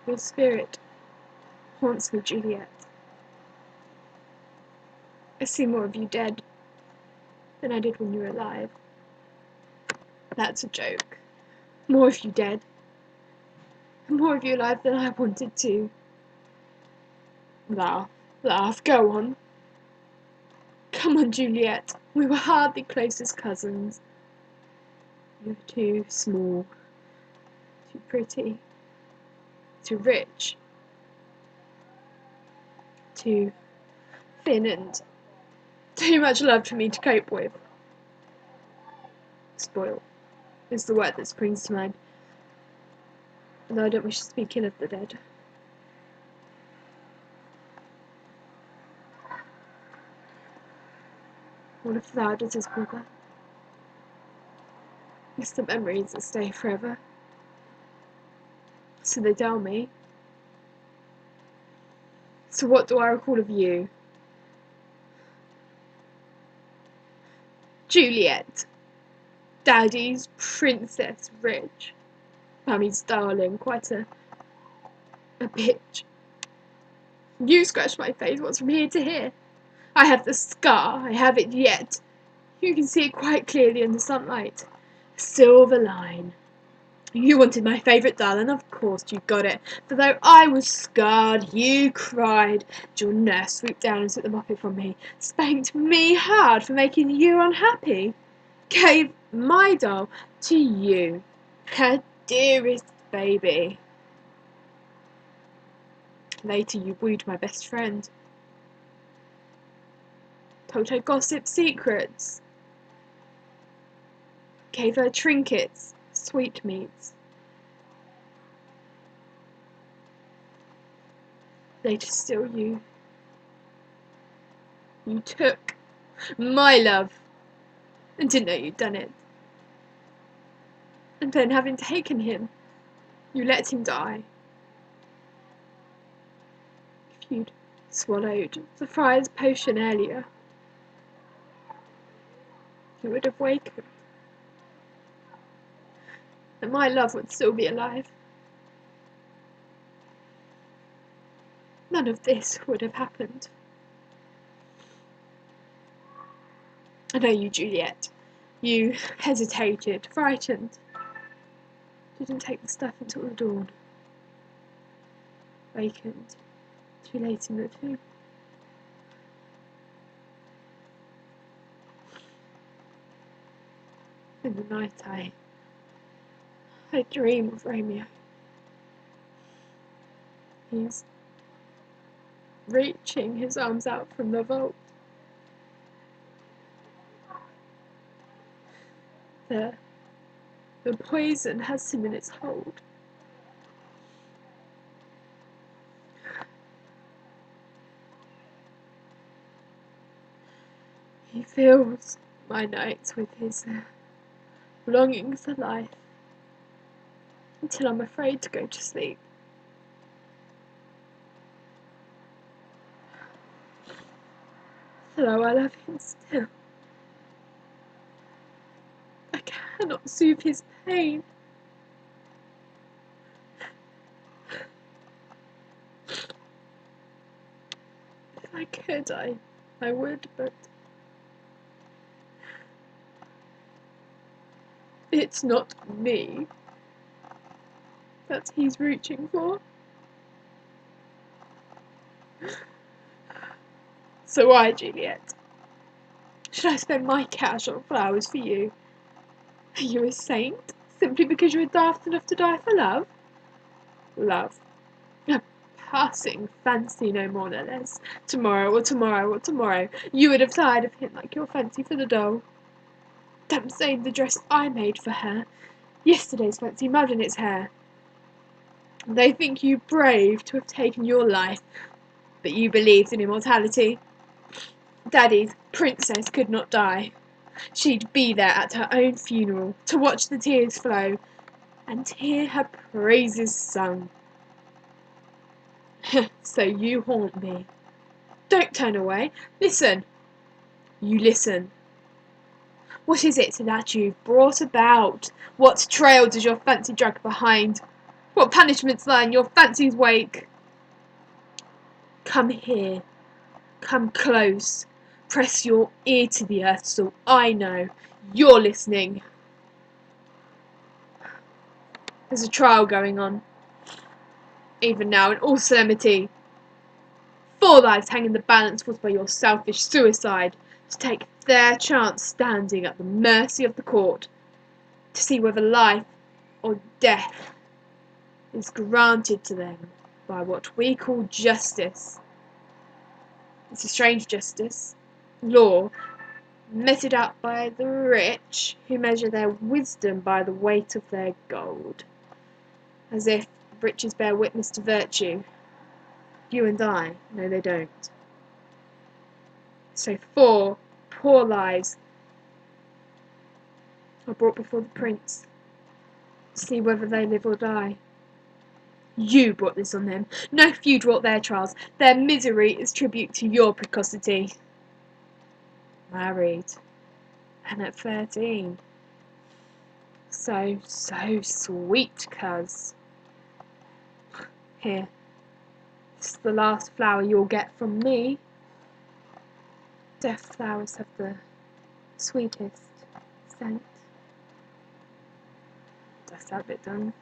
Your spirit haunts me, Juliet. I see more of you dead than I did when you were alive. That's a joke. More of you dead. And more of you alive than I wanted to. Laugh, laugh, go on. Come on, Juliet. We were hardly close as cousins. You're too small, too pretty, too rich, too thin, and too much love for me to cope with. Spoiled is the word that springs to mind, though I don't wish to speak ill of the dead. What if thou did his brother? It's the memories that stay forever. So they tell me. So what do I recall of you? Juliet, Daddy's princess, rich, Mummy's darling, quite a bitch. You scratch my face once from here to here. I have the scar, I have it yet. You can see it quite clearly in the sunlight. A silver line. You wanted my favourite doll, and of course you got it. For though I was scarred, you cried. And your nurse swooped down and took the muppet from me, spanked me hard for making you unhappy, gave my doll to you, her dearest baby. Later you wooed my best friend, told her gossip secrets, gave her trinkets, sweetmeats. Later still you took my love and didn't know you'd done it. And then having taken him, you let him die. If you'd swallowed the friar's potion earlier, you would have wakened, and my love would still be alive. None of this would have happened. I know you, Juliet. You hesitated, frightened. Didn't take the stuff until the dawn. Wakened too late in the tomb. In the night I dream of Romeo. He's reaching his arms out from the vault. The poison has him in its hold. He fills my nights with his longing for life, until I'm afraid to go to sleep. Though I love him still, I cannot soothe his pain. If I could, I would, but it's not me that he's reaching for. So why, Juliet, should I spend my cash on flowers for you? Are you a saint, simply because you're daft enough to die for love? Love. A passing fancy, no more no less. Tomorrow, or tomorrow, or tomorrow, you would have tired of him like your fancy for the doll. Damn same the dress I made for her. Yesterday's fancy mud in its hair. They think you brave to have taken your life, but you believed in immortality. Daddy's princess could not die. She'd be there at her own funeral, to watch the tears flow, and hear her praises sung. So you haunt me. Don't turn away. Listen. You listen. What is it that you've brought about? What trail does your fancy drag behind? What punishments lie in your fancy's wake? Come here, come close, press your ear to the earth so I know you're listening. There's a trial going on, even now, in all solemnity. 4 lives hang in the balance caused by your selfish suicide, to take their chance standing at the mercy of the court, to see whether life or death is granted to them by what we call justice. It's a strange justice, law, meted out by the rich, who measure their wisdom by the weight of their gold, as if riches bear witness to virtue. You and I know they don't. So 4 poor lives are brought before the prince, to see whether they live or die. You brought this on them. No feud wrought their trials. Their misery is tribute to your precocity. Married, and at 13. So sweet, cuz. Here, this is the last flower you'll get from me. Deaf flowers have the sweetest scent. That's that bit done.